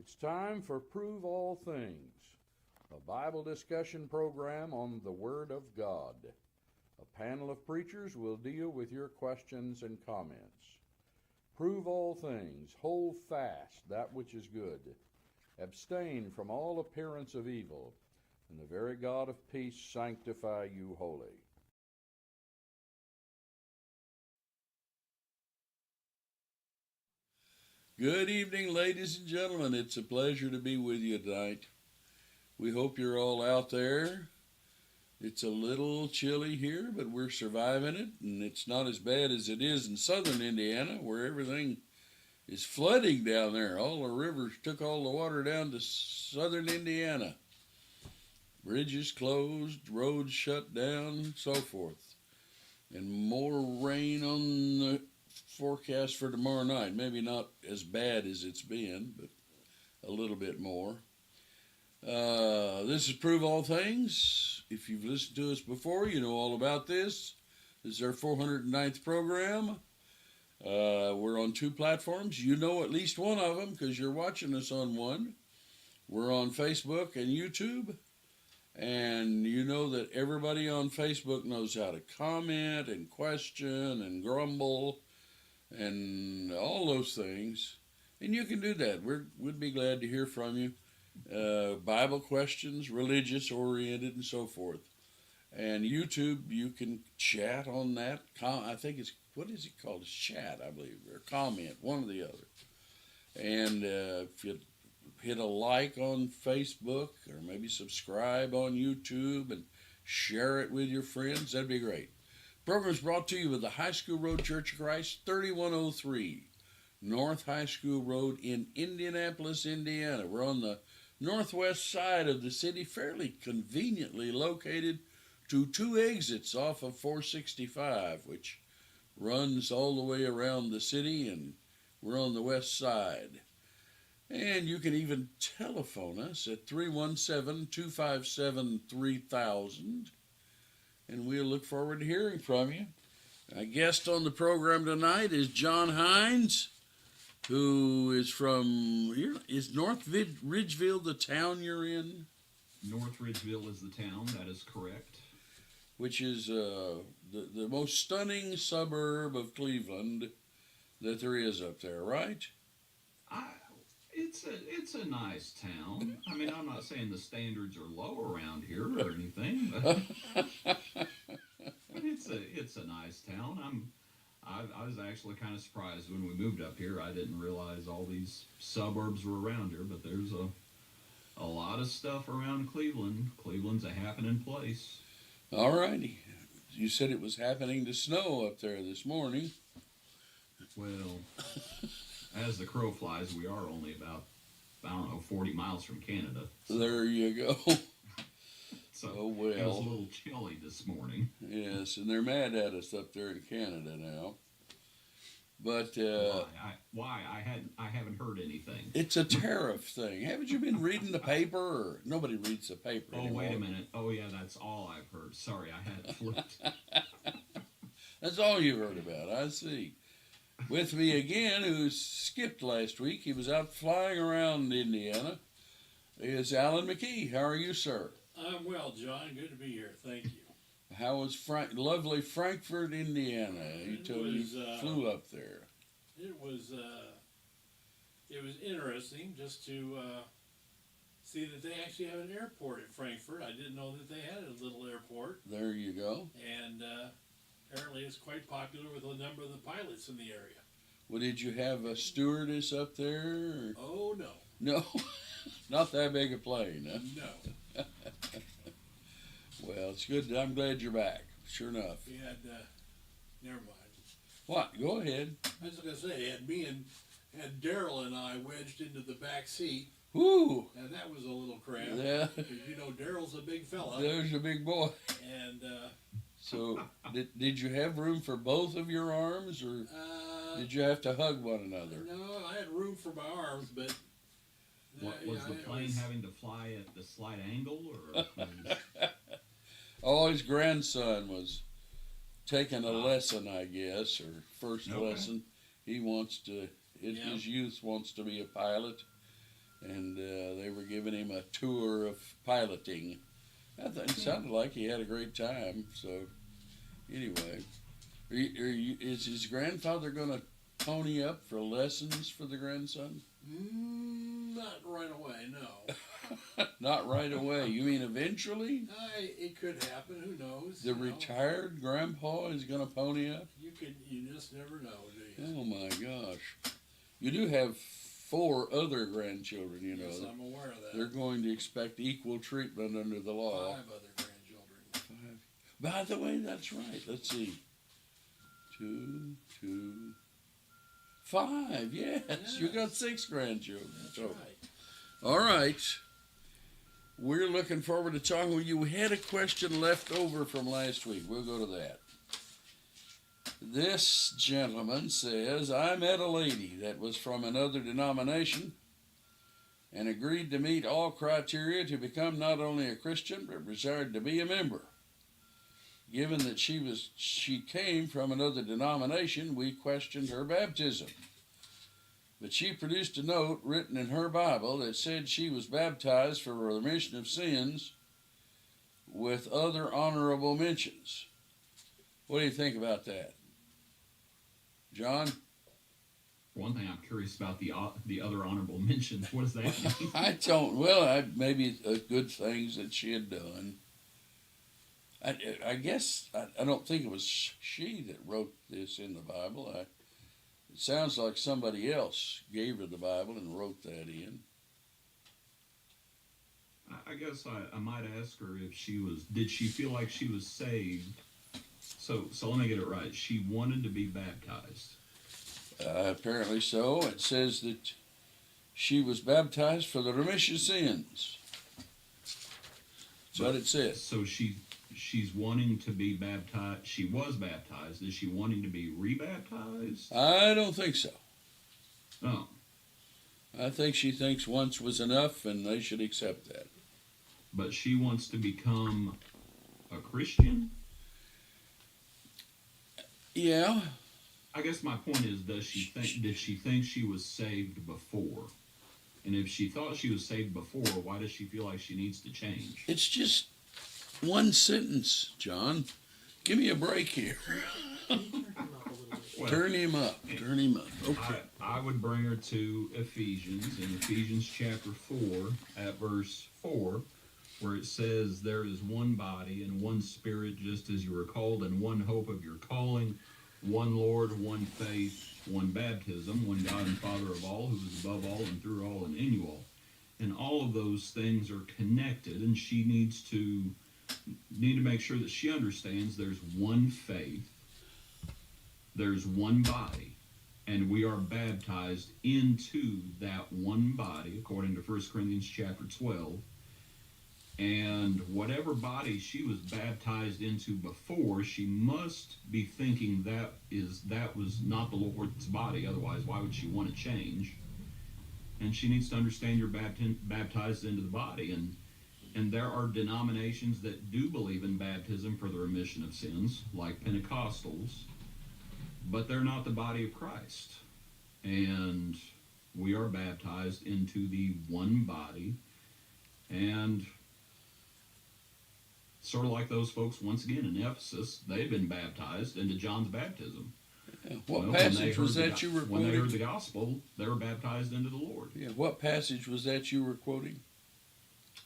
It's time for Prove All Things, a Bible discussion program on the Word of God. A panel of preachers will deal with your questions and comments. Prove all things, hold fast that which is good, abstain from all appearance of evil, and the very God of peace sanctify you wholly. Good evening, ladies and gentlemen. It's a pleasure to be with you tonight. We hope you're all out there. It's a little chilly here, but we're surviving it, and it's not as bad as it is in southern Indiana, where everything is flooding down there. All the rivers took all the water down to southern Indiana. Bridges closed, roads shut down, so forth. And more rain on the forecast for tomorrow night. Maybe not as bad as it's been, but a little bit more. This is Prove All Things. If you've listened to us before, you know all about this. This is our 409th program. We're on two platforms. You know at least one of them because you're watching us on one. We're on Facebook and YouTube. And you know that everybody on Facebook knows how to comment and question and grumble and all those things. And you can do that. We'd be glad to hear from you. Bible questions, religious oriented, and so forth. And YouTube, you can chat on that. I think it's, what is it called? It's chat, I believe, or comment, one or the other. And if you hit a like on Facebook, or maybe subscribe on YouTube and share it with your friends, that'd be great. The program is brought to you with the High School Road Church of Christ, 3103 North High School Road in Indianapolis, Indiana. We're on the northwest side of the city, fairly conveniently located to two exits off of 465, which runs all the way around the city, and we're on the west side. And you can even telephone us at 317-257-3000, and we'll look forward to hearing from you. Our guest on the program tonight is John Hines, who is from here. Is North Ridgeville the town you're in? North Ridgeville is the town, that is correct. Which is the most stunning suburb of Cleveland that there is up there, right? It's a nice town. I mean, I'm not saying the standards are low around here or anything, but it's a nice town. I was actually kind of surprised when we moved up here. I didn't realize all these suburbs were around here, but there's a lot of stuff around Cleveland. Cleveland's a happening place. All righty. You said it was happening to snow up there this morning. Well, as the crow flies, we are only about, 40 miles from Canada. So. There you go. So oh, well. It was a little chilly this morning. Yes, and they're mad at us up there in Canada now. But why? I haven't heard anything. It's a tariff thing. Haven't you been reading the paper? Or nobody reads the paper anymore. Wait a minute. Oh yeah, that's all I've heard. Sorry, I had flipped. That's all you heard about. I see. With me again, who skipped last week. He was out flying around Indiana. Is Alan McKee. How are you, sir? I'm well, John. Good to be here. Thank you. How was lovely Frankfort, Indiana? You told me you flew up there. It was interesting just to see that they actually have an airport at Frankfurt. I didn't know that they had a little airport. There you go. And apparently it's quite popular with a number of the pilots in the area. Well, did you have a stewardess up there? Or? Oh, no. No? Not that big a plane, huh? No. Well, it's good. I'm glad you're back. Sure enough. We had, never mind. What? Go ahead. I was going to say, had Daryl and I wedged into the back seat. Woo! And that was a little cramped. Yeah. Because, Daryl's a big fella. There's a big boy. And, so, did you have room for both of your arms, or did you have to hug one another? No, I had room for my arms, but... Was the plane having to fly at the slight angle, or... Oh, his grandson was taking a lesson, I guess, or first lesson. He wants to, in his youth, wants to be a pilot. and they were giving him a tour of piloting. It sounded like he had a great time. So, anyway, is his grandfather going to pony up for lessons for the grandson? Not right away, no. Not right away. You mean eventually? It could happen. Who knows? The retired grandpa is going to pony up? You just never know, do you? Oh my gosh. You do have 4 other grandchildren, you know. Yes, I'm aware of that. They're going to expect equal treatment under the law. 5 other grandchildren. 5. By the way, that's right. Let's see. 2, 5. Yes. You got 6 grandchildren. That's right. All right. We're looking forward to talking with you. We had a question left over from last week. We'll go to that. This gentleman says, I met a lady that was from another denomination and agreed to meet all criteria to become not only a Christian, but desired to be a member. Given that she came from another denomination, we questioned her baptism. But she produced a note written in her Bible that said she was baptized for remission of sins with other honorable mentions. What do you think about that? John? One thing I'm curious about the other honorable mentions. What does that mean? I don't. Well, maybe good things that she had done. I guess I don't think it was she that wrote this in the Bible. It sounds like somebody else gave her the Bible and wrote that in. I guess I might ask her if did she feel like she was saved? So let me get it right. She wanted to be baptized. Apparently so. It says that she was baptized for the remission of sins. That's what it says. So she's wanting to be baptized. She was baptized. Is she wanting to be rebaptized? I don't think so. Oh. I think she thinks once was enough and they should accept that. But she wants to become a Christian? Yeah. I guess my point is, did she think she was saved before? And if she thought she was saved before, why does she feel like she needs to change? It's just one sentence, John. Give me a break here. Well, Turn him up. Okay. I would bring her to Ephesians, in Ephesians chapter 4, at verse 4, where it says, there is one body and one spirit, just as you were called, and one hope of your calling, one Lord, one faith, one baptism, one God and Father of all, who is above all and through all and in you all. And all of those things are connected, and she needs to make sure that she understands there's one faith, there's one body, and we are baptized into that one body, according to 1 Corinthians chapter 12. And whatever body she was baptized into before, she must be thinking that was not the Lord's body. Otherwise, why would she want to change? And she needs to understand you're baptized into the body. And there are denominations that do believe in baptism for the remission of sins, like Pentecostals, but they're not the body of Christ. And we are baptized into the one body. And sort of like those folks, once again, in Ephesus, they've been baptized into John's baptism. Yeah. What passage was that you were quoting? When they heard the gospel, they were baptized into the Lord. Yeah. What passage was that you were quoting?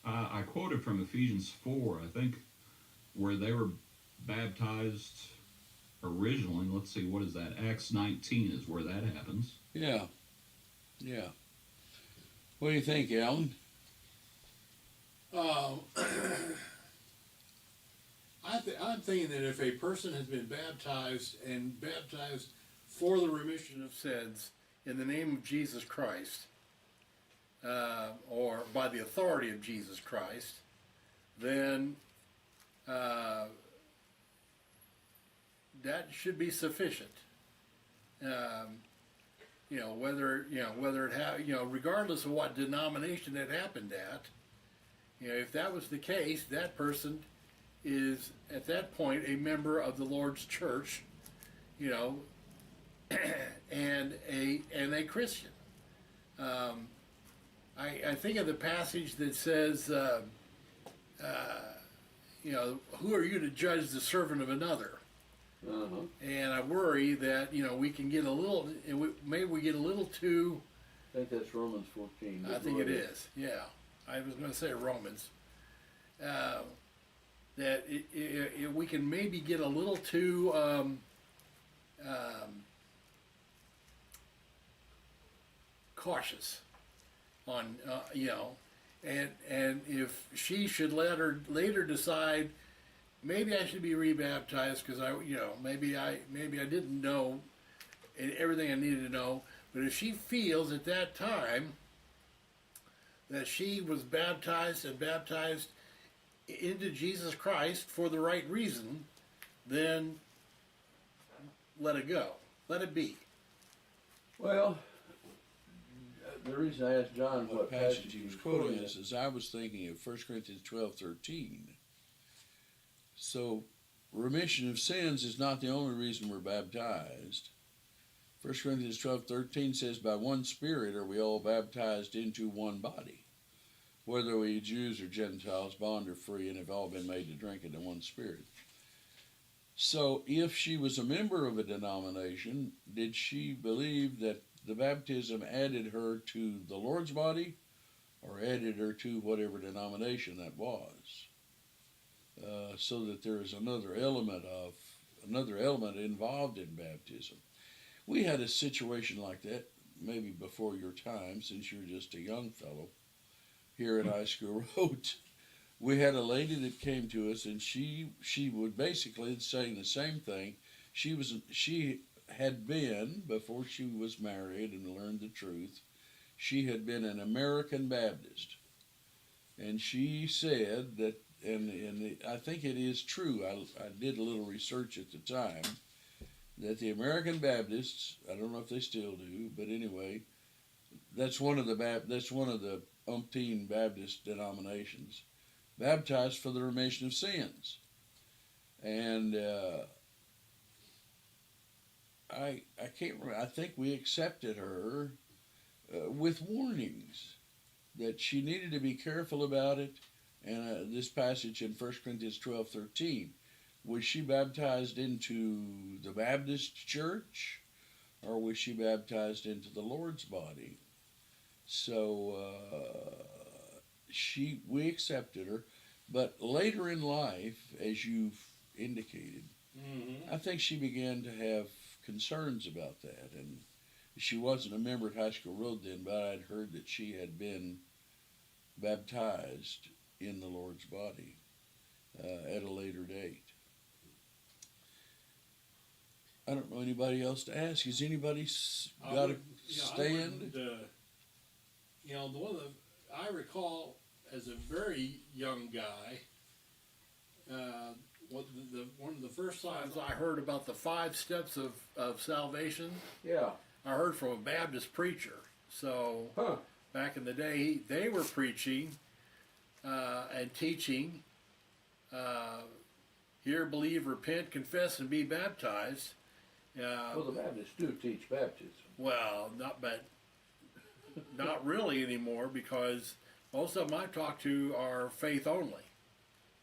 I quoted from Ephesians 4, I think, where they were baptized originally. Let's see, what is that? Acts 19 is where that happens. Yeah. Yeah. What do you think, Alan? I'm thinking that if a person has been baptized for the remission of sins in the name of Jesus Christ, or by the authority of Jesus Christ, then that should be sufficient. Regardless of what denomination it happened at, if that was the case, that person is at that point a member of the Lord's church, and a Christian. I think of the passage that says, who are you to judge the servant of another? Uh-huh. And I worry that we can get a little, maybe we get a little too. I think that's Romans 14. I think it is. Yeah, I was going to say Romans. That we can maybe get a little too cautious on and if she should later decide maybe I should be rebaptized because maybe I didn't know everything I needed to know, but if she feels at that time that she was baptized into Jesus Christ for the right reason, then let it go. Let it be. Well, the reason I asked John What what passage he was quoting us us is I was thinking of 1 Corinthians 12:13. So, remission of sins is not the only reason we're baptized. 1 Corinthians 12:13 says, by one Spirit are we all baptized into one body, whether we Jews or Gentiles, bond or free, and have all been made to drink into one Spirit. So, if she was a member of a denomination, did she believe that the baptism added her to the Lord's body, or added her to whatever denomination that was? So that there is another element involved in baptism. We had a situation like that, maybe before your time, since you're just a young fellow here at High School Road. We had a lady that came to us, and she would basically saying the same thing. She had been, before she was married and learned the truth, she had been an American Baptist. And she said that, and I think it is true, I did a little research at the time, that the American Baptists, I don't know if they still do, but anyway, that's one of the umpteen Baptist denominations, baptized for the remission of sins. And I can't remember, I think we accepted her with warnings that she needed to be careful about it. And this passage in 1 Corinthians 12:13, was she baptized into the Baptist church, or was she baptized into the Lord's body? So we accepted her, but later in life, as you've indicated, I think she began to have concerns about that, and she wasn't a member at High School Road then, but I'd heard that she had been baptized in the Lord's body at a later date. I don't know anybody else to ask. Has anybody got a stand? The one that I recall as a very young guy, one of the first times I heard about the 5 steps of salvation, Yeah. I heard from a Baptist preacher. So back in the day, they were preaching and teaching, hear, believe, repent, confess, and be baptized. Well, the Baptists do teach baptism. Well, not really anymore, because most of them I talk to are faith only.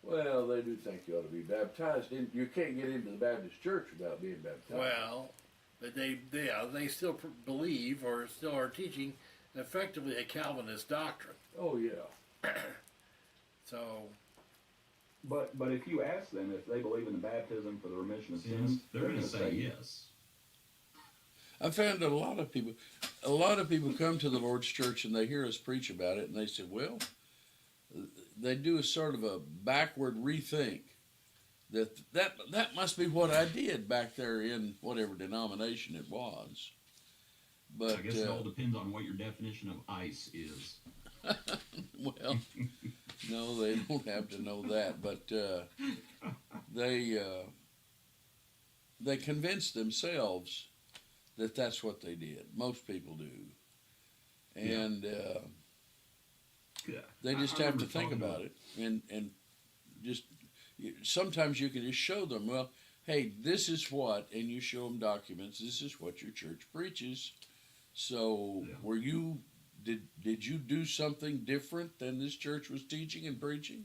Well, they do think you ought to be baptized. You can't get into the Baptist church without being baptized. Well, but they still believe or still are teaching effectively a Calvinist doctrine. Oh, yeah. So, But if you ask them if they believe in the baptism for the remission of sins, They're going to say yes. I found a lot of people come to the Lord's church and they hear us preach about it, and they say, well, they do a sort of a backward rethink that must be what I did back there in whatever denomination it was. But I guess it all depends on what your definition of ice is. well, no, they don't have to know that, but they convince themselves that that's what they did. Most people do, and they just have to think about it, and just sometimes you can just show them, well, hey, this is what, and you show them documents. This is what your church preaches. So were you did you do something different than this church was teaching and preaching?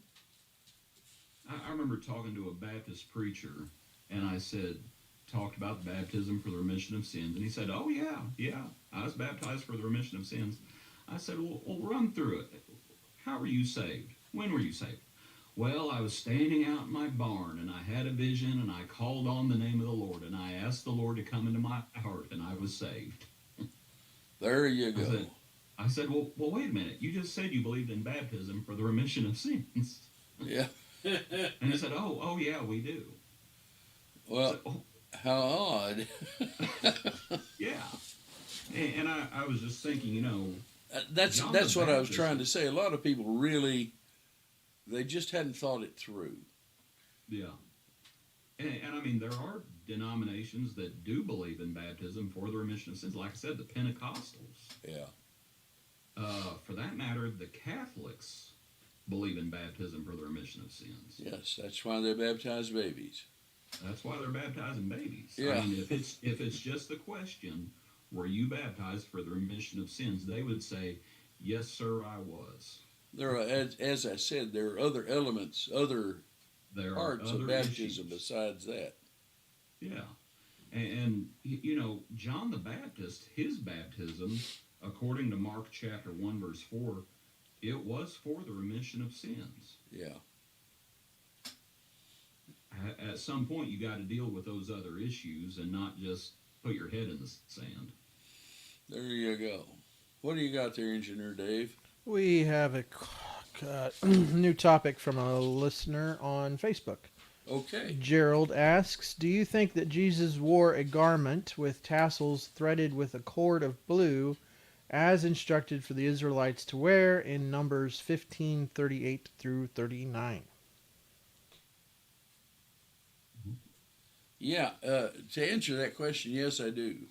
I remember talking to a Baptist preacher, and I said, talked about baptism for the remission of sins, and he said, "Oh yeah, I was baptized for the remission of sins." I said, "Well, run through it. How were you saved? When were you saved?" "Well, I was standing out in my barn, and I had a vision, and I called on the name of the Lord, and I asked the Lord to come into my heart, and I was saved." There you go. I said, well, wait a minute. You just said you believed in baptism for the remission of sins. Yeah. And he said, oh yeah, we do. Well, said, oh. How odd. Yeah. And I was just thinking, That's John what the I was Baptist trying to say. A lot of people really, they just hadn't thought it through. Yeah. And I mean, there are denominations that do believe in baptism for the remission of sins. Like I said, the Pentecostals. Yeah. For that matter, the Catholics believe in baptism for the remission of sins. Yes, that's why they baptize babies. That's why they're baptizing babies. Yeah. I mean, if it's just the question, were you baptized for the remission of sins? They would say, yes, sir, I was. There are, as I said, there are other elements, other parts of baptism issues besides that. Yeah. And, John the Baptist, his baptism, according to Mark chapter 1, verse 4, it was for the remission of sins. Yeah. At some point, you got to deal with those other issues and not just put your head in the sand. There you go. What do you got there, Engineer Dave? We have a new topic from a listener on Facebook. Okay. Gerald asks, do you think that Jesus wore a garment with tassels threaded with a cord of blue as instructed for the Israelites to wear in Numbers 15:38 through 39? Yeah, to answer that question, yes, I do.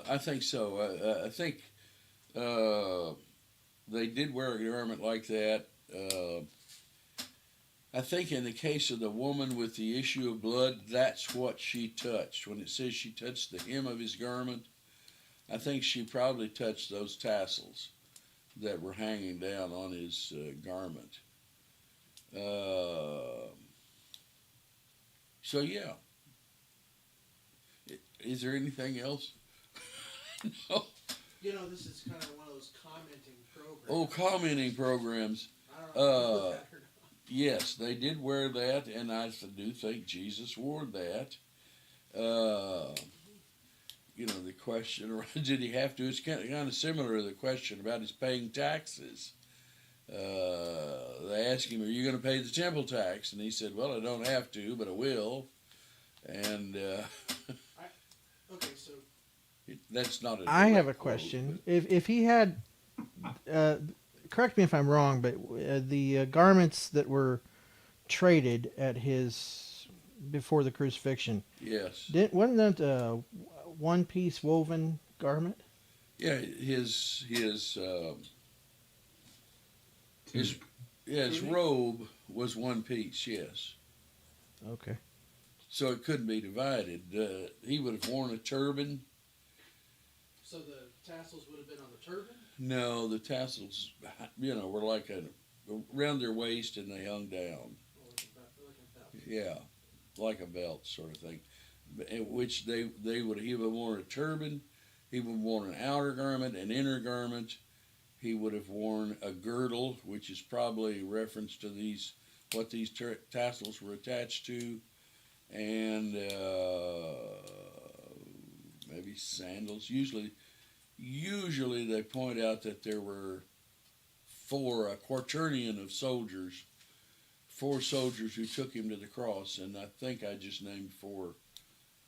I think so. I think they did wear a garment like that. I think in the case of the woman with the issue of blood, that's what she touched. When it says she touched the hem of his garment, I think she probably touched those tassels that were hanging down on his garment. So, yeah. Is there anything else? No. This is kind of one of those commenting programs. Oh, commenting programs. I don't know if you put that or not. Yes, they did wear that, and I do think Jesus wore that. The question, did he have to? It's kind of similar to the question about his paying taxes. They asked him, are you going to pay the temple tax? And he said, well, I don't have to, but I will. And Okay, so that's not a I have a direct quote, question. If he had, correct me if I'm wrong, but the garments that were traded at his before the crucifixion, yes. wasn't that a one-piece woven garment? Yeah, his robe was one piece, yes. Okay. So it couldn't be divided. He would have worn a turban. So the tassels would have been on the turban? No, the tassels, were like around their waist and they hung down. Yeah, like a belt sort of thing. In which he would have worn a turban. He would have worn an outer garment, an inner garment. He would have worn a girdle, which is probably a reference to what these tassels were attached to, and maybe sandals. Usually they point out that there were a quaternion of soldiers, 4 soldiers who took him to the cross, and I think I just named 4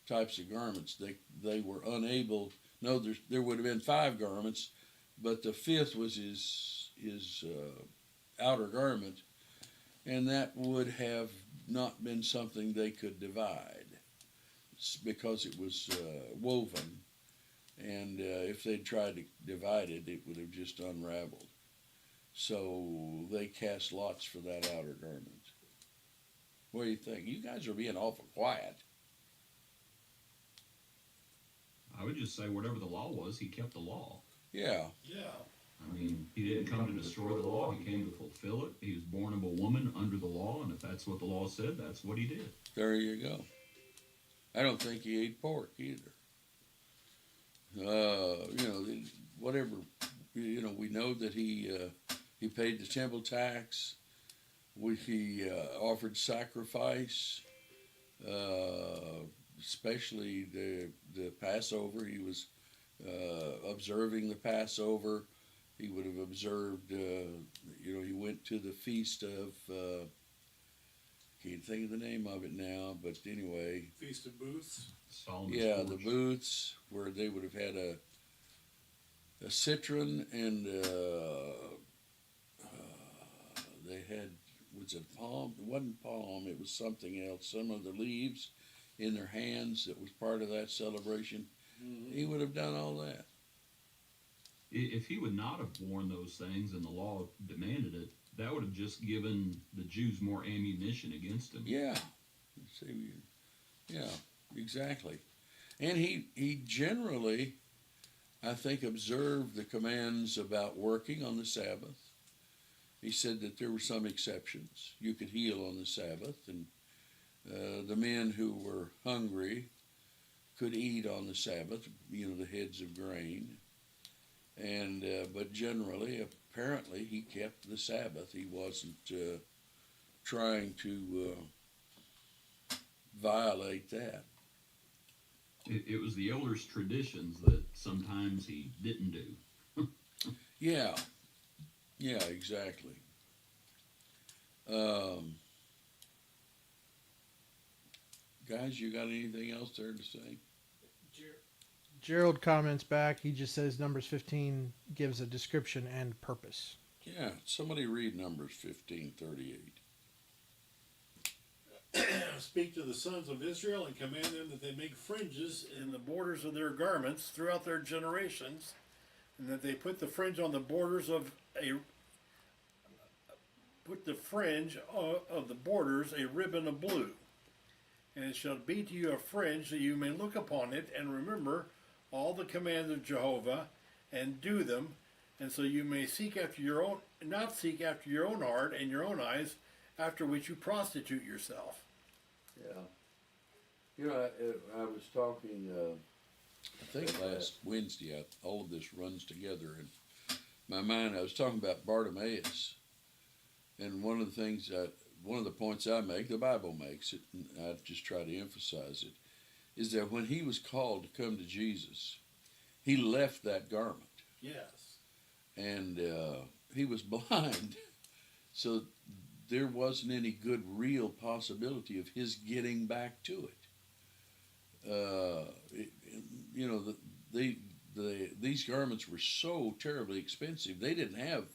types of garments. They were unable. No, there would have been 5 garments, but the 5th was his outer garment, and that would have not been something they could divide because it was woven, and if they'd tried to divide it, it would have just unraveled. So they cast lots for that outer garment. What do you think? You guys are being awful quiet. I would just say whatever the law was, he kept the law. Yeah. Yeah. I mean, he didn't come to destroy the law. He came to fulfill it. He was born of a woman under the law, and if that's what the law said, that's what he did. There you go. I don't think he ate pork either. Whatever. We know that he paid the temple tax. He offered sacrifice, especially the Passover. He was observing the Passover. He would have observed. He went to the feast of. Can't think of the name of it now, but anyway. Feast of Booths. Solomon's Yeah, porch. the booths where they would have had a citron and they had, was it palm? It wasn't palm, it was something else. Some of the leaves in their hands that was part of that celebration. He would have done all that. If he would not have worn those things and the law demanded it, that would have just given the Jews more ammunition against him. Yeah. See, yeah, exactly. And he generally, I think, observed the commands about working on the Sabbath. He said that there were some exceptions. You could heal on the Sabbath, and the men who were hungry could eat on the Sabbath, the heads of grain. And but generally, apparently, he kept the Sabbath. He wasn't trying to violate that. It was the elders' traditions that sometimes he didn't do. Yeah, exactly. Guys, you got anything else there to say? Gerald comments back. He just says Numbers 15 gives a description and purpose. Yeah, somebody read Numbers 15:38. Speak to the sons of Israel and command them that they make fringes In the borders of their garments throughout their generations, and that they put the fringe on the borders of the borders a ribbon of blue. And it shall be to you a fringe that you may look upon it and remember all the commands of Jehovah and do them, and so you may not seek after your own heart and your own eyes, after which you prostitute yourself. Yeah. I was talking, I think last Wednesday, all of this runs together in my mind. I was talking about Bartimaeus, and one of the points I make, the Bible makes it, and I just try to emphasize it, is that when he was called to come to Jesus, he left that garment. Yes. And he was blind, so there wasn't any good real possibility of his getting back to it. These garments were so terribly expensive. They didn't have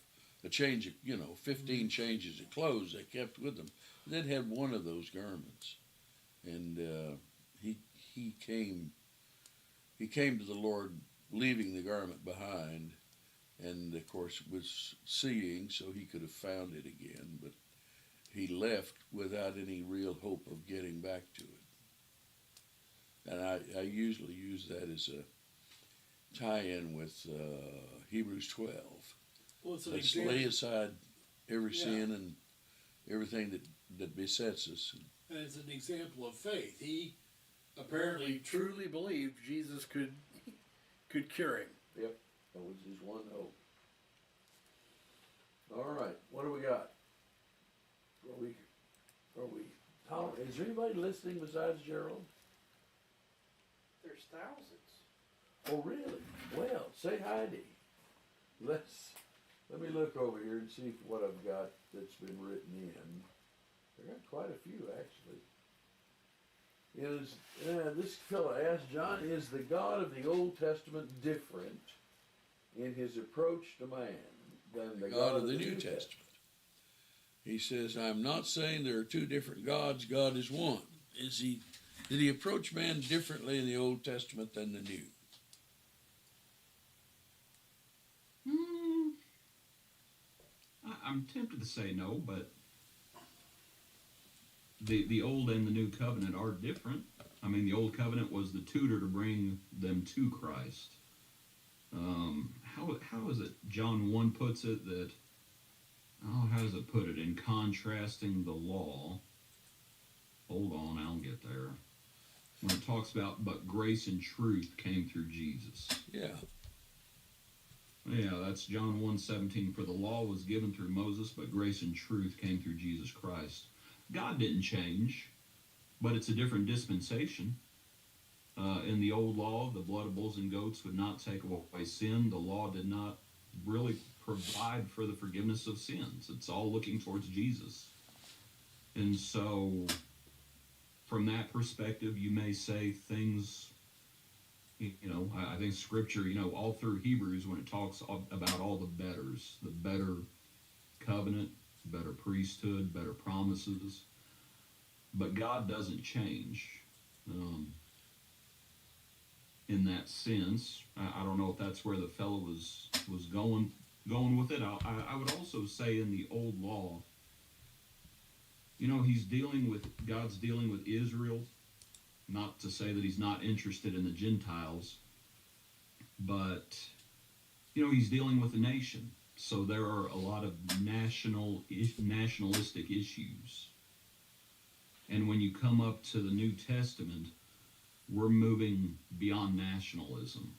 a change of 15 changes of clothes they kept with them. They'd had one of those garments, and he came to the Lord leaving the garment behind, and of course was seeing, so he could have found it again, but he left without any real hope of getting back to it. And I usually use that as a tie-in with Hebrews 12. Well, it's an Let's example. lay aside every Yeah. sin and everything that besets us. And it's an example of faith. He Apparently, apparently truly believed Jesus could cure him. that was his one hope. All right, what do we got? Is there anybody listening besides Gerald? There's thousands. Oh, really? Well, say Heidi. Let me look over here and see what I've got that's been written in. I got quite a few, actually. This fellow asked, John, is the God of the Old Testament different in his approach to man than the God of the New Testament. He says, I'm not saying there are two different gods. God is one. Did he approach man differently in the Old Testament than the New? I'm tempted to say no, but the Old and the New Covenant are different. I mean, the Old Covenant was the tutor to bring them to Christ. how is it John 1 puts it that, oh, how does it put it? In contrasting the law, hold on, I'll get there. When it talks about, but grace and truth came through Jesus. Yeah. Yeah, that's John 1:17. For the law was given through Moses, but grace and truth came through Jesus Christ. God didn't change, but it's a different dispensation. In the old law, the blood of bulls and goats would not take away sin. The law did not really provide for the forgiveness of sins. It's all looking towards Jesus. And so, from that perspective, you may say things, I think Scripture, all through Hebrews, when it talks about all the betters, the better covenant, better priesthood, better promises, but God doesn't change. In that sense, I don't know if that's where the fellow was going with it. I would also say in the old law, God's dealing with Israel. Not to say that he's not interested in the Gentiles, but he's dealing with a nation. So there are a lot of nationalistic issues. And when you come up to the New Testament, we're moving beyond nationalism.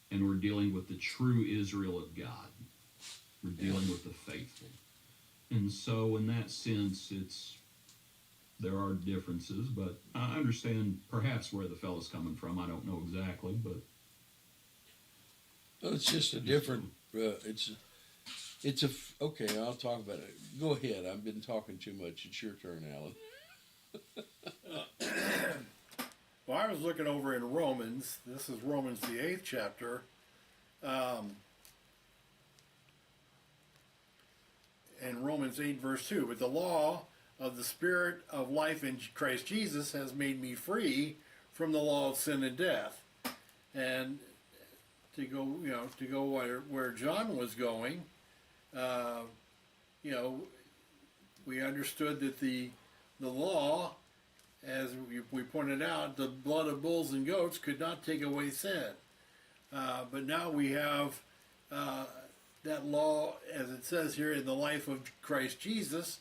And we're dealing with the true Israel of God. We're dealing with the faithful. And so in that sense, there are differences, but I understand perhaps where the fellow's coming from. I don't know exactly, but... Well, it's just a different... Okay, I'll talk about it. Go ahead. I've been talking too much. It's your turn, Alan. Well, I was looking over in Romans. This is Romans, the 8th chapter. In Romans 8, verse 2, but the law of the Spirit of life in Christ Jesus has made me free from the law of sin and death. And to go where John was going, we understood that the law, as we pointed out, the blood of bulls and goats could not take away sin. But now we have that law, as it says here, in the life of Christ Jesus,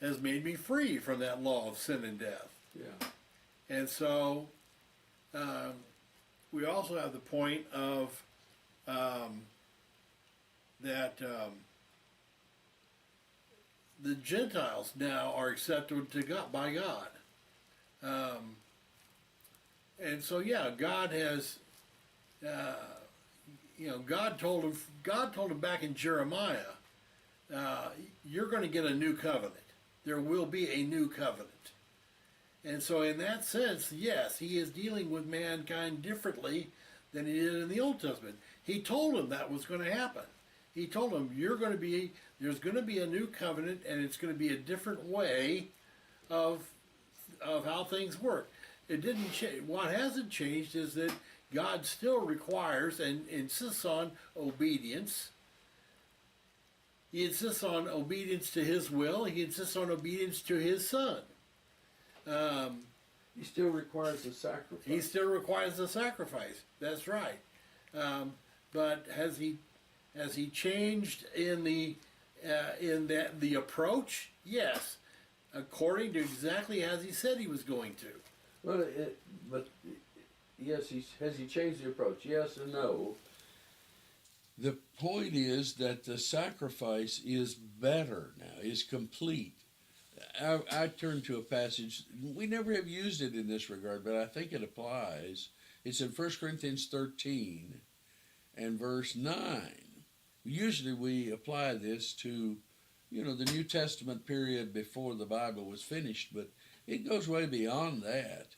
has made me free from that law of sin and death. Yeah. And so we also have the point of that the Gentiles now are accepted to God by God. And so God has God told him back in Jeremiah, you're going to get a new covenant. There will be a new covenant. And so in that sense, yes, he is dealing with mankind differently than he did in the Old Testament. He told him that was going to happen. He told him, there's going to be a new covenant, and it's going to be a different way of how things work. It didn't change. What hasn't changed is that God still requires and insists on obedience. He insists on obedience to his will. He insists on obedience to his Son. He still requires a sacrifice. He still requires a sacrifice. That's right. But has he changed in the approach? Yes, according to exactly as he said he was going to. Well, but yes, has he changed the approach? Yes and no. The point is that the sacrifice is better now, is complete. I turn to a passage, we never have used it in this regard, but I think it applies. It's in 1 Corinthians 13 and verse 9. Usually we apply this to, the New Testament period before the Bible was finished, but it goes way beyond that.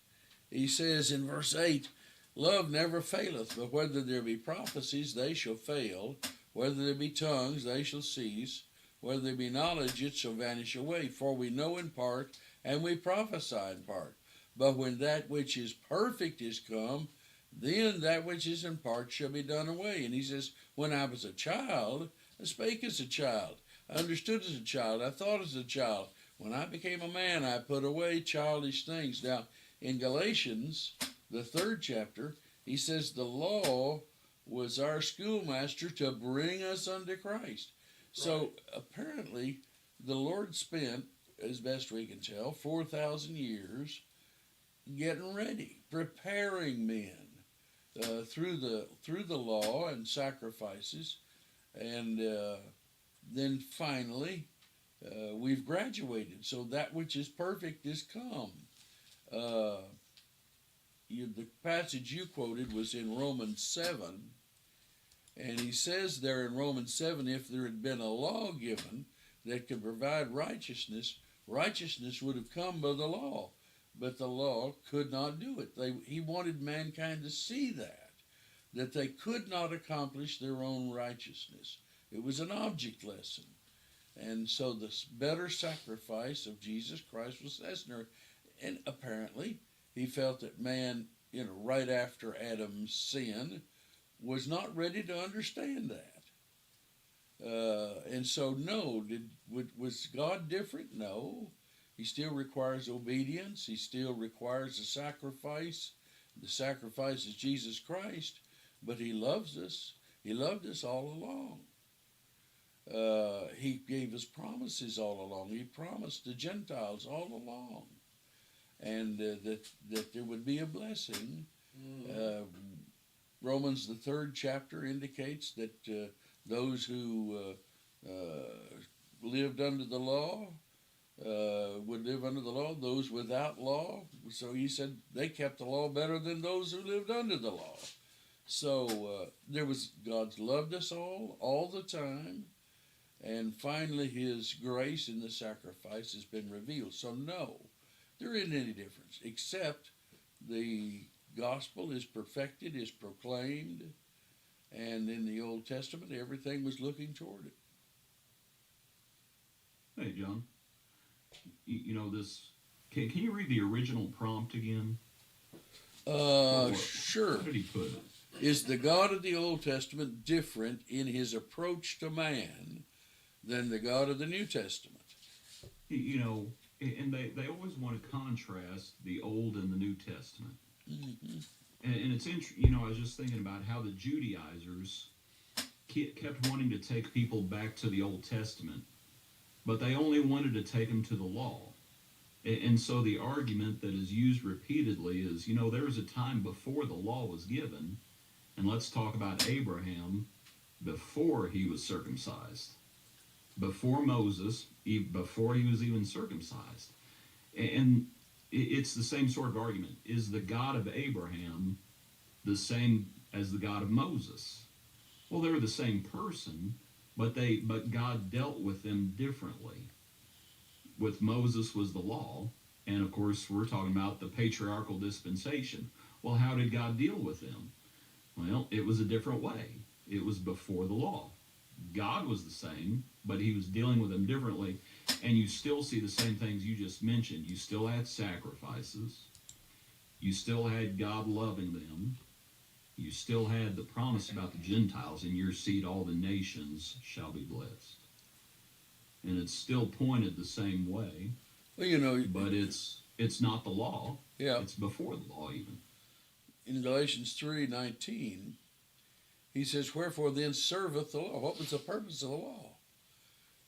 He says in verse 8, love never faileth, but whether there be prophecies, they shall fail. Whether there be tongues, they shall cease. Whether there be knowledge, it shall vanish away. For we know in part, and we prophesy in part. But when that which is perfect is come, then that which is in part shall be done away. And he says, when I was a child, I spake as a child. I understood as a child. I thought as a child. When I became a man, I put away childish things. Now, in Galatians, the 3rd chapter, he says the law was our schoolmaster to bring us unto Christ. So apparently, the Lord spent, as best we can tell, 4,000 years getting ready, preparing men through the law and sacrifices, and then finally we've graduated. So that which is perfect is come. The passage you quoted was in Romans 7, and he says there in Romans 7, if there had been a law given that could provide righteousness, righteousness would have come by the law, but the law could not do it. He wanted mankind to see that they could not accomplish their own righteousness. It was an object lesson. And so the better sacrifice of Jesus Christ was necessary. And apparently, he felt that man, right after Adam's sin, was not ready to understand that. And so, no, was God different? No. He still requires obedience. He still requires a sacrifice. The sacrifice is Jesus Christ. But he loves us. He loved us all along. He gave us promises all along. He promised the Gentiles all along. And that there would be a blessing. Romans, the 3rd chapter, indicates that those who lived under the law would live under the law, those without law. So he said they kept the law better than those who lived under the law. So God's loved us all the time. And finally, his grace in the sacrifice has been revealed. So no, there isn't any difference, except the gospel is perfected, is proclaimed, and in the Old Testament, everything was looking toward it. Hey, John. This. Can you read the original prompt again? Sure. How did he put it? Is the God of the Old Testament different in his approach to man than the God of the New Testament? And they always want to contrast the Old and the New Testament. Mm-hmm. And it's interesting, I was just thinking about how the Judaizers kept wanting to take people back to the Old Testament, but they only wanted to take them to the law. And so the argument that is used repeatedly is, there was a time before the law was given, and let's talk about Abraham before he was circumcised, before Moses, before he was even circumcised. And it's the same sort of argument. Is the God of Abraham the same as the God of Moses? Well, they're the same person, but God dealt with them differently. With Moses was the law, and of course we're talking about the patriarchal dispensation. Well, how did God deal with them? Well, it was a different way. It was before the law. God was the same, but he was dealing with them differently. And you still see the same things you just mentioned. You still had sacrifices. You still had God loving them. You still had the promise about the Gentiles. In your seed all the nations shall be blessed. And it's still pointed the same way. Well, but it's not the law. Yeah. It's before the law even. In Galatians 3:19, he says, wherefore then serveth the law? What was the purpose of the law?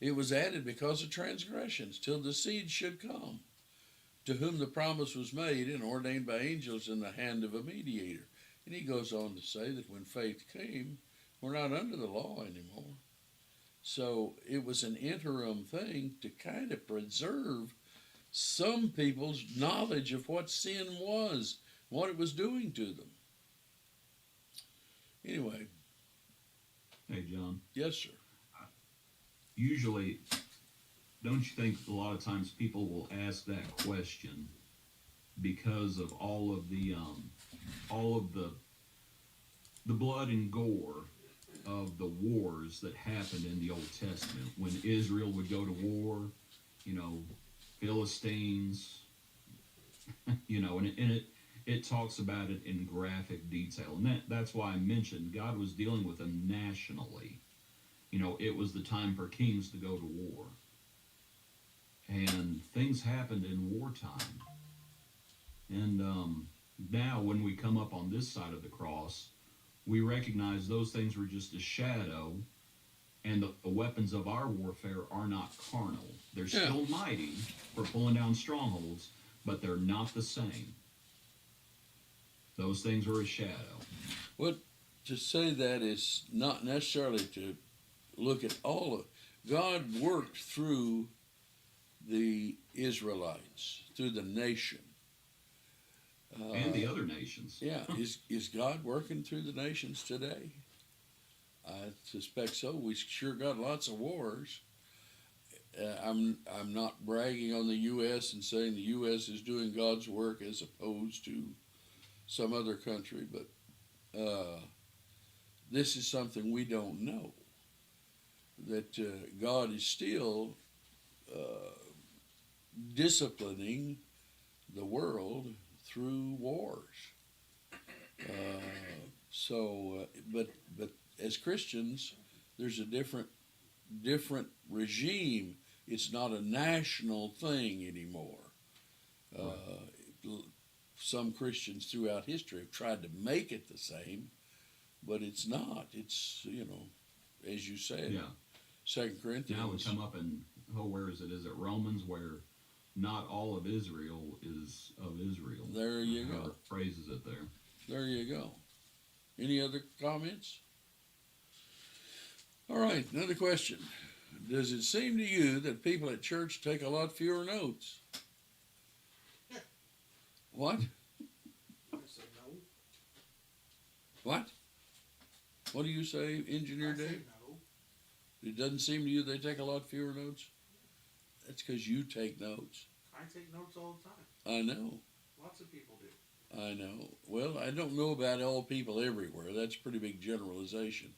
It was added because of transgressions, till the seed should come, to whom the promise was made and ordained by angels in the hand of a mediator. And he goes on to say that when faith came, we're not under the law anymore. So it was an interim thing to kind of preserve some people's knowledge of what sin was, what it was doing to them. Anyway. Hey, John. Yes, sir. Usually, don't you think a lot of times people will ask that question because of all of the blood and gore of the wars that happened in the Old Testament when Israel would go to war, Philistines, and it talks about it in graphic detail, and that's why I mentioned God was dealing with them nationally. It was the time for kings to go to war. And things happened in wartime. And now when we come up on this side of the cross, we recognize those things were just a shadow, and the weapons of our warfare are not carnal. They're still mighty for pulling down strongholds, but they're not the same. Those things were a shadow. What to say that is not necessarily to look at all of God worked through the Israelites, through the nation. And the other nations. Yeah, is God working through the nations today? I suspect so. We sure got lots of wars. I'm not bragging on the U.S. and saying the U.S. is doing God's work as opposed to some other country, but this is something we don't know. That God is still disciplining the world through wars. But as Christians, there's a different regime. It's not a national thing anymore. Some Christians throughout history have tried to make it the same, but it's not. It's, as you said, 2 Corinthians. Now we come up in, where is it? Is it Romans, where not all of Israel is of Israel? There you go. It phrases it there. There you go. Any other comments? All right, another question. Does it seem to you that people at church take a lot fewer notes? What? I say no. What? What do you say, Engineer I say Dave? no. It doesn't seem to you they take a lot fewer notes? That's because you take notes. I take notes all the time. I know. Lots of people do. I know. Well, I don't know about all people everywhere. That's a pretty big generalization.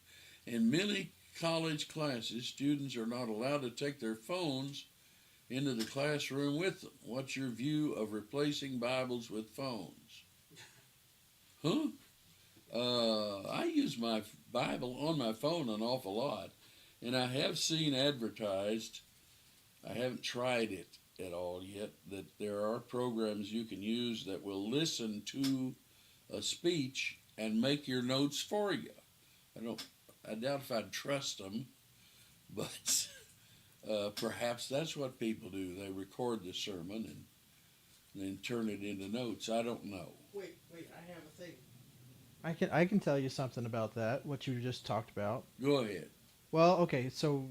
In many college classes, students are not allowed to take their phones into the classroom with them. What's your view of replacing Bibles with phones? Huh? I use my Bible on my phone an awful lot, and I have seen advertised, I haven't tried it at all yet, that there are programs you can use that will listen to a speech and make your notes for you. I doubt if I'd trust them, but perhaps that's what people do. They record the sermon and then turn it into notes. I don't know. Wait, I have a thing. I can tell you something about that, what you just talked about. Go ahead. Well, okay, so,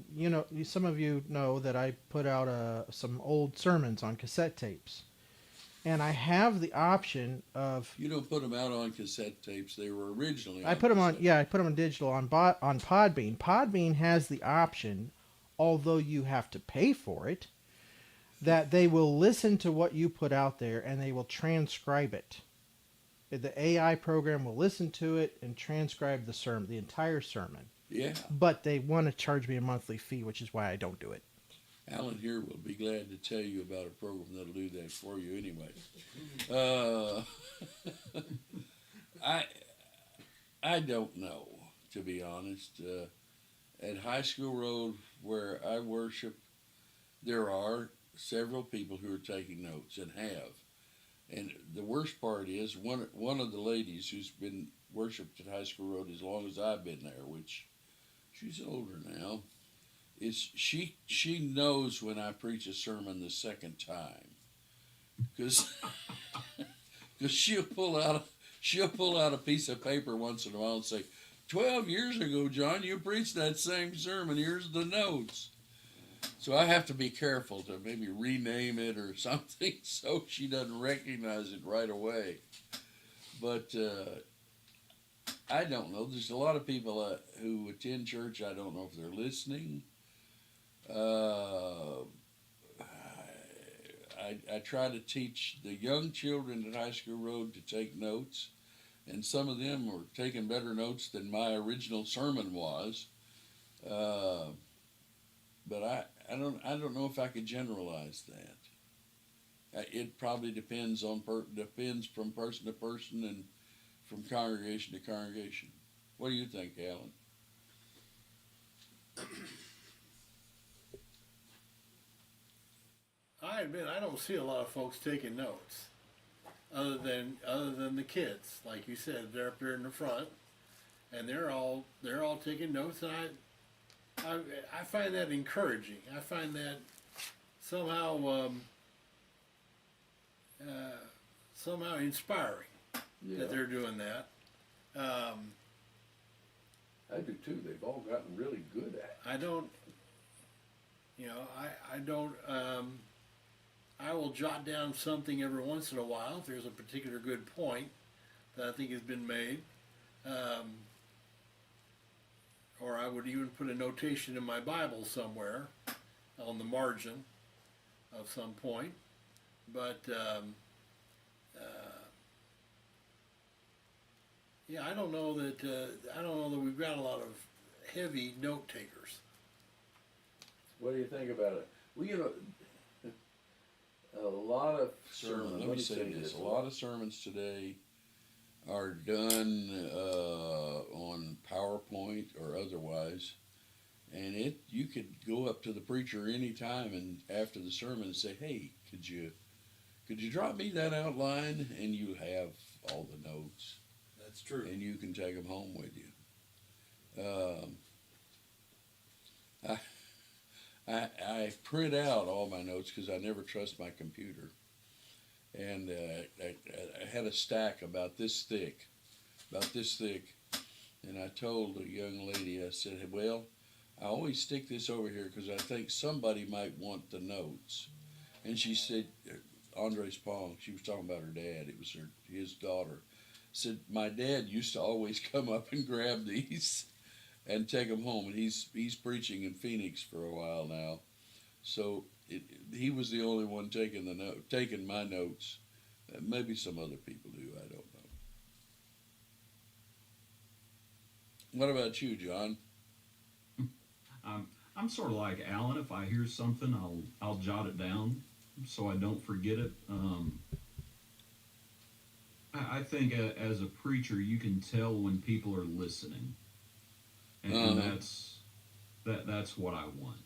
some of you know that I put out some old sermons on cassette tapes. And I have the option of... You don't put them out on cassette tapes. They were originally I put them on, I put them on digital on Podbean. Podbean has the option, although you have to pay for it, that they will listen to what you put out there and they will transcribe it. The AI program will listen to it and transcribe the sermon, the entire sermon. Yeah. But they want to charge me a monthly fee, which is why I don't do it. Alan here will be glad to tell you about a program that'll do that for you anyway. I don't know, to be honest. At High School Road, where I worship, there are several people who are taking notes and have. And the worst part is one of the ladies who's been worshipped at High School Road as long as I've been there, which she's older now, is she knows when I preach a sermon the second time, because she'll pull out a piece of paper once in a while and say, 12 years ago, John, you preached that same sermon. Here's the notes. So I have to be careful to maybe rename it or something so she doesn't recognize it right away. But I don't know. There's a lot of people who attend church. I don't know if they're listening. I try to teach the young children at High School Road to take notes, and some of them were taking better notes than my original sermon was. But I don't know if I could generalize that. It probably depends from person to person and from congregation to congregation. What do you think, Alan? I admit I don't see a lot of folks taking notes, other than the kids. Like you said, they're up there in the front, and they're all taking notes, and I find that encouraging. I find that somehow somehow inspiring that they're doing that. I do too. They've all gotten really good at it. I don't, I don't. I will jot down something every once in a while if there's a particular good point that I think has been made. Or I would even put a notation in my Bible somewhere on the margin of some point. But yeah, I don't know that we've got a lot of heavy note takers. What do you think about it? Well, a lot of sermons. Let me say this: a lot of sermons today are done on PowerPoint or otherwise, and you could go up to the preacher anytime and after the sermon and say, "Hey, could you drop me that outline?" And you have all the notes. That's true. And you can take them home with you. I print out all my notes because I never trust my computer. And I had a stack about this thick. And I told a young lady, I said, well, I always stick this over here because I think somebody might want the notes. And she said, Andres Pong, she was talking about her dad. It was his daughter. Said, my dad used to always come up and grab these and take them home. And he's preaching in Phoenix for a while now. So he was the only one taking my notes. Maybe some other people do, I don't know. What about you, John? I'm sort of like Alan. If I hear something, I'll jot it down so I don't forget it. I think as a preacher, you can tell when people are listening, and that's what I want.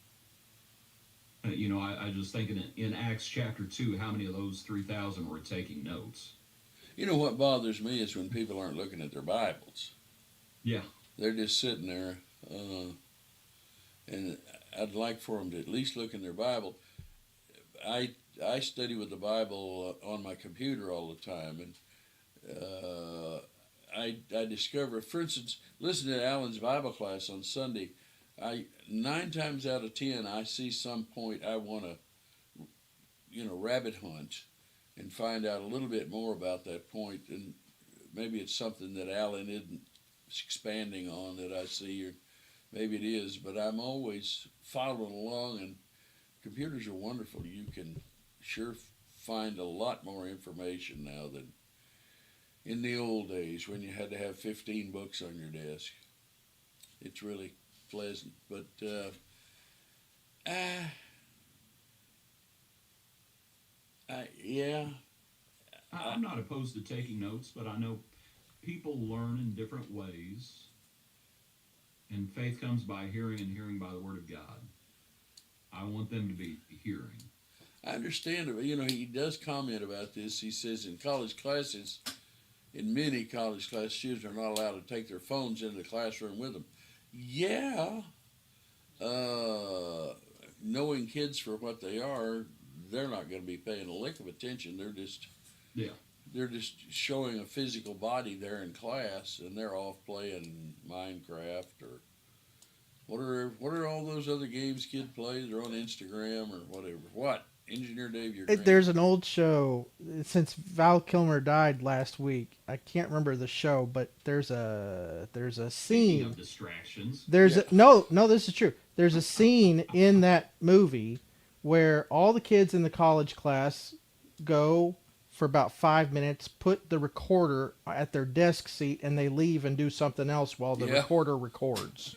I just think in Acts chapter 2, how many of those 3,000 were taking notes? You know what bothers me is when people aren't looking at their Bibles. Yeah. They're just sitting there, and I'd like for them to at least look in their Bible. I study with the Bible on my computer all the time, and I discover, for instance, listen to Alan's Bible class on Sunday. 9 times out of 10, I see some point I want to, rabbit hunt and find out a little bit more about that point, and maybe it's something that Alan isn't expanding on that I see, or maybe it is, but I'm always following along, and computers are wonderful. You can sure find a lot more information now than in the old days when you had to have 15 books on your desk. It's really pleasant, but I'm not opposed to taking notes, but I know people learn in different ways, and faith comes by hearing, and hearing by the Word of God. I want them to be hearing. I understand it. He does comment about this. He says in many college class, students are not allowed to take their phones into the classroom with them. Yeah. Knowing kids for what they are, they're not going to be paying a lick of attention. They're just showing a physical body there in class, and they're off playing Minecraft or what are all those other games kids play? They're on Instagram or whatever. What? Engineer Dave, there's an old show, since Val Kilmer died last week. I can't remember the show, but there's a scene. Speaking of distractions. No, this is true. There's a scene in that movie where all the kids in the college class go for about 5 minutes, put the recorder at their desk seat, and they leave and do something else while the recorder records.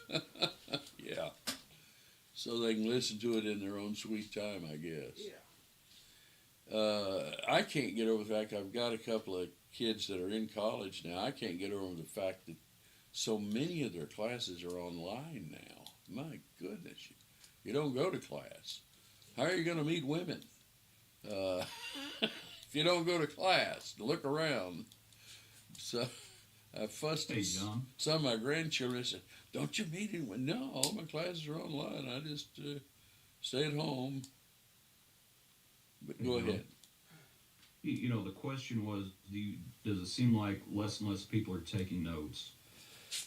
Yeah. So they can listen to it in their own sweet time, I guess. Yeah. I can't get over the fact I've got a couple of kids that are in college now. I can't get over the fact that so many of their classes are online now. My goodness. You don't go to class. How are you going to meet women? If you don't go to class, look around. So I fussed Hey, at John. some of my grandchildren. I said, "Don't you meet him?" No, all my classes are online. I just stay at home. But go ahead. You know, the question was, does it seem like less and less people are taking notes?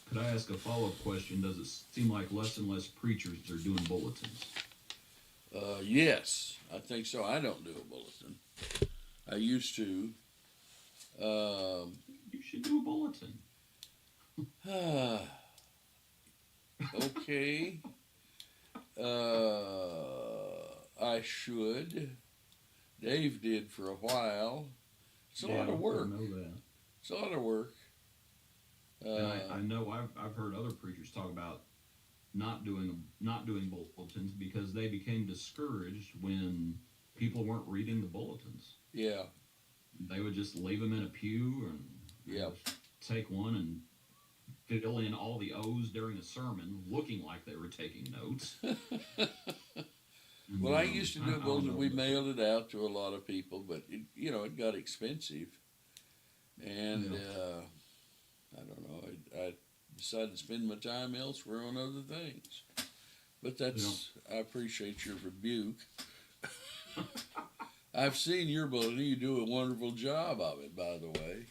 Could I ask a follow-up question? Does it seem like less and less preachers are doing bulletins? Yes, I think so. I don't do a bulletin. I used to. You should do a bulletin. Okay. I should. Dave did for a while. It's a lot of work. I know that. It's a lot of work. And I know I've heard other preachers talk about not doing bulletins because they became discouraged when people weren't reading the bulletins. Yeah. They would just leave them in a pew and take one and fill in all the O's during a sermon, looking like they were taking notes. Well, I used to do a bulletin. We mailed it out to a lot of people, but it got expensive, and I don't know. I decided to spend my time elsewhere on other things. But I appreciate your rebuke. I've seen your bulletin. You do a wonderful job of it, by the way.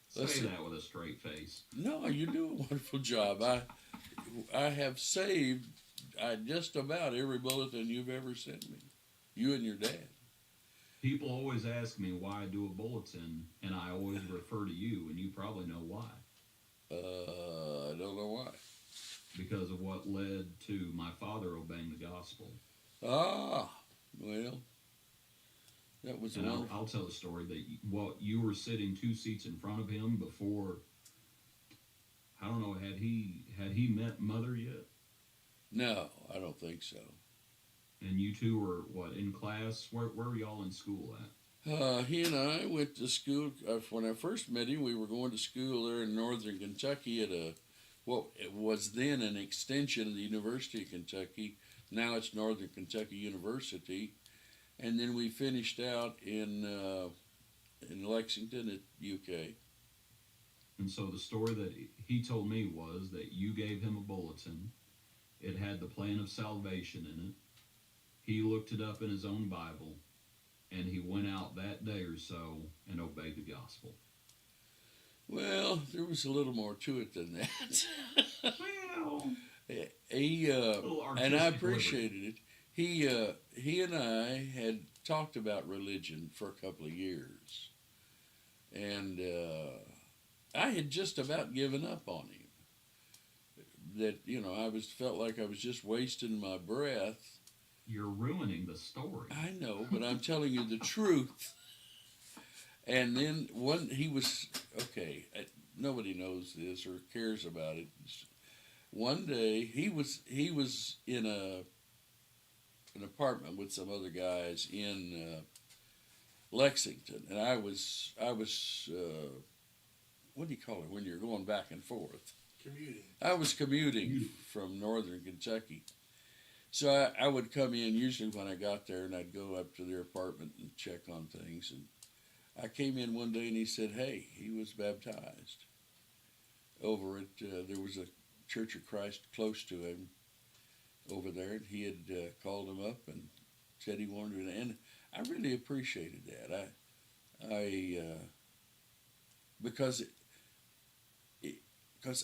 Say that with a straight face. No, you do a wonderful job. I have saved just about every bulletin you've ever sent me. You and your dad. People always ask me why I do a bulletin, and I always refer to you, and you probably know why. I don't know why. Because of what led to my father obeying the gospel. Ah, well, that was And wonderful. I'll tell a story that you were sitting 2 seats in front of him before. I don't know. Had he met Mother yet? No, I don't think so. And you two were in class? Where were y'all in school at? He and I went to school. When I first met him, we were going to school there in northern Kentucky at it was then an extension of the University of Kentucky. Now it's Northern Kentucky University. And then we finished out in Lexington at UK. And so the story that he told me was that you gave him a bulletin. It had the plan of salvation in it. He looked it up in his own Bible, and he went out that day or so and obeyed the gospel. Well, there was a little more to it than that. Well, And I appreciated it. He and I had talked about religion for a couple of years, and I had just about given up on him. That felt like I was just wasting my breath. You're ruining the story. I know, but I'm telling you the truth. And then nobody knows this or cares about it. One day he was in an apartment with some other guys in Lexington, and I was what do you call it when you're going back and forth? Commuting. I was commuting from northern Kentucky. So I would come in usually when I got there, and I'd go up to their apartment and check on things. And I came in one day, and he said, "Hey," he was baptized over at, there was a Church of Christ close to him over there, and he had called him up and said he wanted to, and I really appreciated that. Because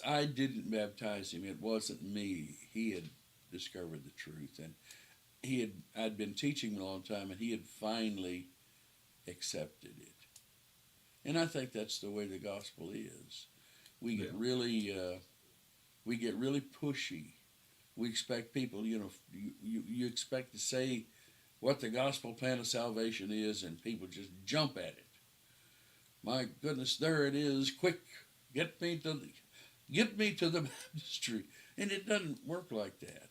I didn't baptize him. It wasn't me. He had discovered the truth, and I'd been teaching him a long time, and he had finally accepted it. And I think that's the way the gospel is. We get really pushy. We expect people, you expect to say what the gospel plan of salvation is, and people just jump at it. My goodness, there it is! Quick, get me to the baptistry, and it doesn't work like that.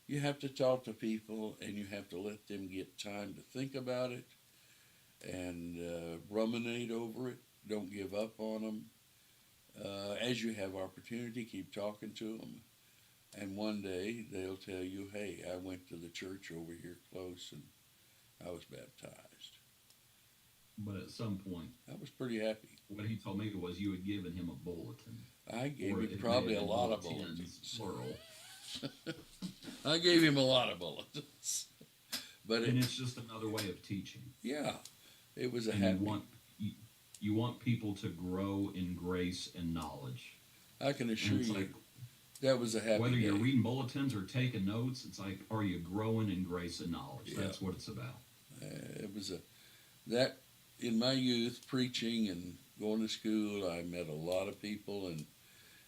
You have to talk to people, and you have to let them get time to think about it, and ruminate over it. Don't give up on them. As you have opportunity, keep talking to them. And one day they'll tell you, "Hey, I went to the church over here close and I was baptized." But at some point, I was pretty happy. what he told me was you had given him a bulletin. I gave Or him it probably may a have lot of bulletins, bulletins. plural. I gave him a lot of bulletins. But And it, it's just another way of teaching. yeah, it was a And happy. you want people to grow in grace and knowledge. I can And assure it's you like, that was a happy whether day. you're reading bulletins or taking notes, it's like, are you growing in grace and knowledge? Yeah. That's what it's about. It was that in my youth, preaching and going to school, I met a lot of people and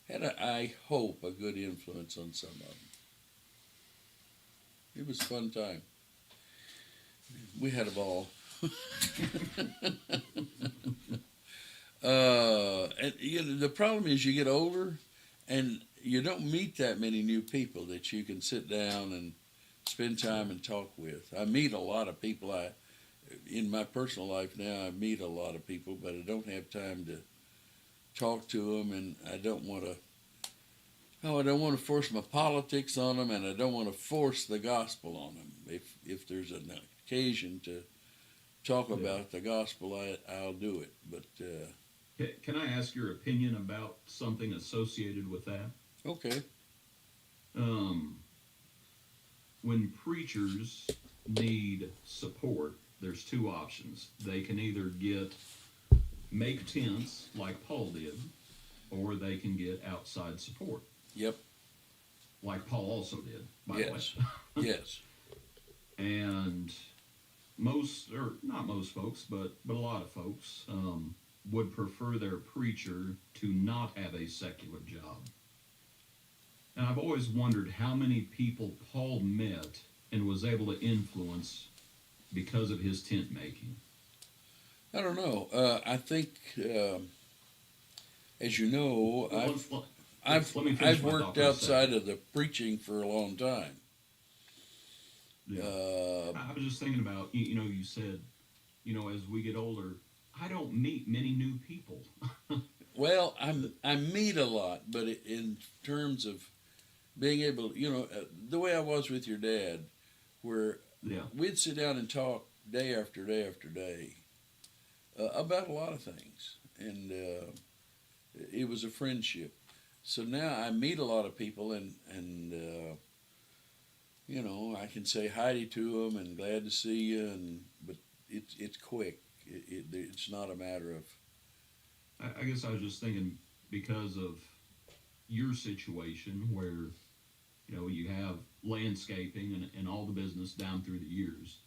had, I hope, a good influence on some of them. It was a fun time. We had a ball. And you know, the problem is you get older and you don't meet that many new people that you can sit down and spend time and talk with. I meet a lot of people. In my personal life now, I meet a lot of people, but I don't have time to talk to them, and I don't want to. Oh, I don't want to force my politics on them, and I don't want to force the gospel on them. If there's an occasion to talk about the gospel, I'll do it. But Can I ask your opinion about something associated with that? okay, When preachers need support, there's two options. They can either make tents like Paul did, or they can get outside support, yep, like Paul also did, by the way. yes, yes, And most, or not most folks, but a lot of folks would prefer their preacher to not have a secular job. And I've always wondered how many people Paul met and was able to influence because of his tent making. I don't know. I think, as you know, Let me finish I've my thought worked for a outside second. of the preaching for a long time. Yeah. I was just thinking about, you said, as we get older, I don't meet many new people. Well, I meet a lot, but in terms of being able, the way I was with your dad, where Yeah. we'd sit down and talk day after day after day about a lot of things, and it was a friendship. So now I meet a lot of people, and I can say hi to them and glad to see you, but it's quick. It's not a matter of. I guess I was just thinking because of your situation where, you have landscaping and all the business down through the years,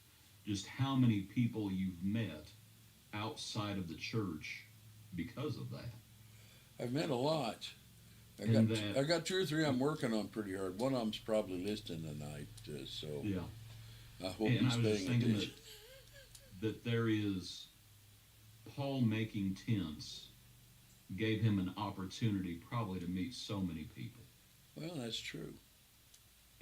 just how many people you've met outside of the church because of that. I've met a lot. And I got 2 or 3 I'm working on pretty hard. One of them's probably listening tonight, so Yeah. I hope And he's I was just paying thinking attention. that there is Paul making tents gave him an opportunity probably to meet so many people. Well, that's true.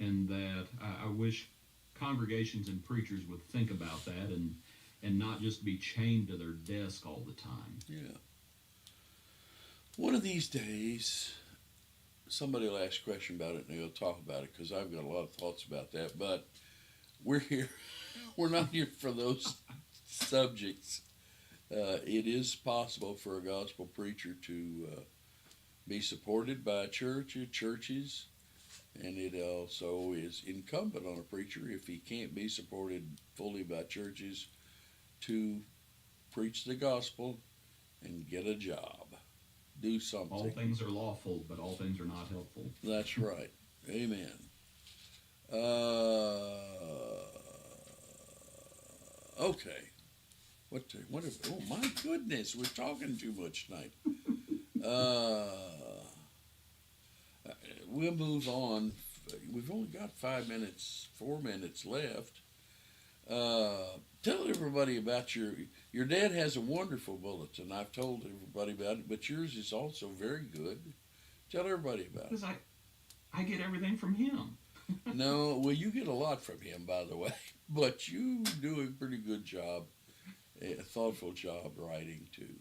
And that I wish congregations and preachers would think about that and not just be chained to their desk all the time. Yeah. One of these days, somebody will ask a question about it and they'll talk about it because I've got a lot of thoughts about that. But we're here. We're not here for those subjects. It is possible for a gospel preacher to be supported by a church or churches, and it also is incumbent on a preacher, if he can't be supported fully by churches, to preach the gospel and get a job. Do something. All things are lawful, but all things are not helpful. That's right. Amen. Okay. Oh my goodness, we're talking too much tonight. We'll move on. We've only got 5 minutes, 4 minutes left. Tell everybody about your dad has a wonderful bulletin. I've told everybody about it, but yours is also very good. Tell everybody about it. Because I get everything from him. No, well, you get a lot from him, by the way, but you do a pretty good job, a thoughtful job writing too.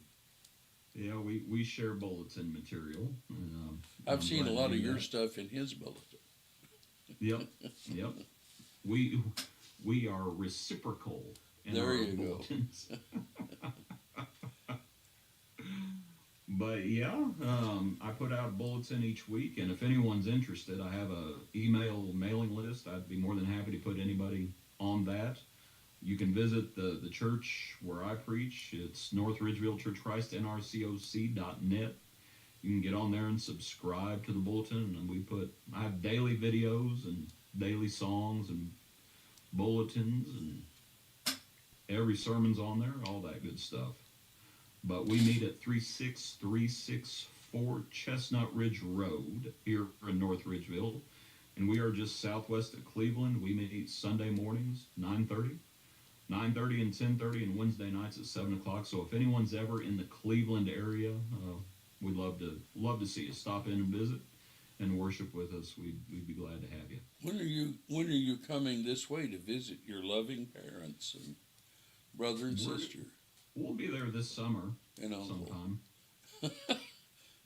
Yeah, we share bulletin material. I've I'm seen a glad lot to of do your that. stuff in his bulletin. Yep. We are reciprocal in There our you go. bulletins. But yeah, I put out a bulletin each week, and if anyone's interested, I have a email mailing list. I'd be more than happy to put anybody on that. You can visit the church where I preach. It's North Ridgeville Church Christ, nrcoc.net. You can get on there and subscribe to the bulletin, and I have daily videos and daily songs and bulletins, and every sermon's on there, all that good stuff. But we meet at 36364 Chestnut Ridge Road here in North Ridgeville, and we are just southwest of Cleveland. We meet Sunday mornings, 9:30 and 10:30, and Wednesday nights at 7 o'clock. So if anyone's ever in the Cleveland area, we'd love to see you. Stop in and visit and worship with us. We'd be glad to have you. When are you coming this way to visit your loving parents and brother and sister? We'll be there this summer And uncle. sometime.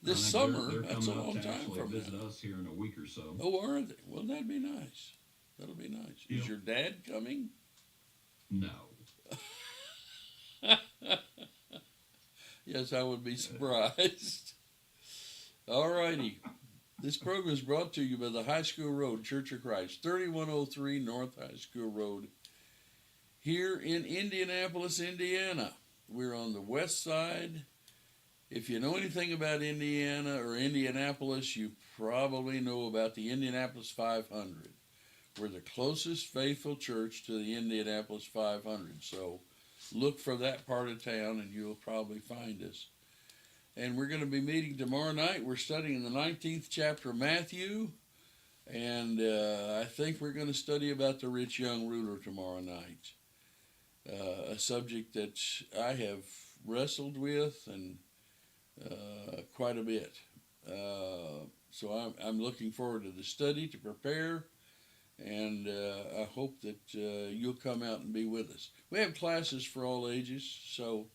This I think summer? they're That's a coming up long to time actually from visit now. us here in a week or so. Oh, are they? Well, that'd be nice. That'll be nice. Yeah. Is your dad coming? No. Yes, I would be surprised. All righty. This program is brought to you by the High School Road Church of Christ, 3103 North High School Road, here in Indianapolis, Indiana. We're on the west side. If you know anything about Indiana or Indianapolis, you probably know about the Indianapolis 500. We're the closest faithful church to the Indianapolis 500. So look for that part of town and you'll probably find us. And we're going to be meeting tomorrow night. We're studying the 19th chapter of Matthew. And I think we're going to study about the rich young ruler tomorrow night. A subject that I have wrestled with and quite a bit. So I'm looking forward to the study to prepare, and I hope that you'll come out and be with us. We have classes for all ages, so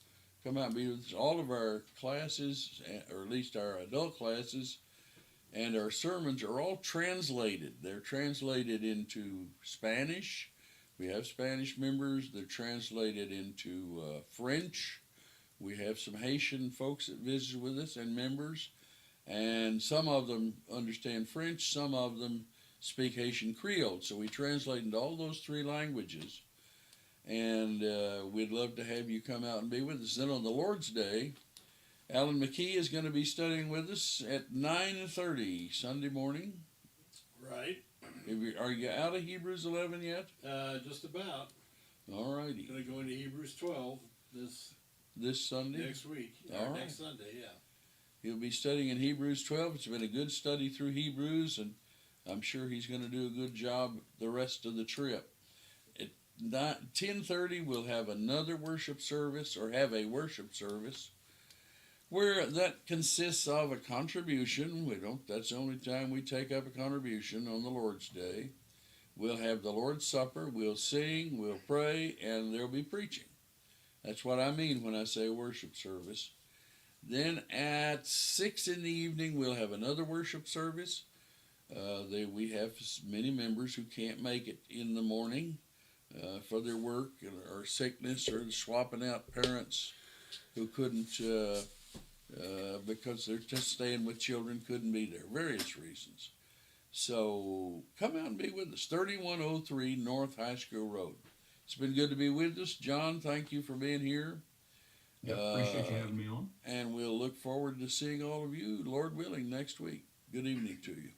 come out and be with us. All of our classes, or at least our adult classes, and our sermons are all translated. They're translated into Spanish. We have Spanish members. They're translated into French. We have some Haitian folks that visit with us and members, and some of them understand French, some of them speak Haitian Creole. So we translate into all those three languages, and we'd love to have you come out and be with us. Then on the Lord's Day, Alan McKee is going to be studying with us at 9:30 Sunday morning. Right. Are you out of Hebrews 11 yet? Just about. All righty. Going to go into Hebrews 12 This Sunday? next week. All right. Next Sunday, yeah. He'll be studying in Hebrews 12. It's been a good study through Hebrews, and I'm sure he's going to do a good job the rest of the trip. At 10:30, we'll have another worship service, or have a worship service, where that consists of a contribution. That's the only time we take up a contribution on the Lord's Day. We'll have the Lord's Supper, we'll sing, we'll pray, and there'll be preaching. That's what I mean when I say worship service. Then at 6 in the evening, we'll have another worship service. We have many members who can't make it in the morning for their work or sickness, or swapping out parents who couldn't, because they're just staying with children, couldn't be there, various reasons. So come out and be with us, 3103 North High School Road. It's been good to be with us. John, thank you for being here. Yep, appreciate you having me on. And we'll look forward to seeing all of you, Lord willing, next week. Good evening to you.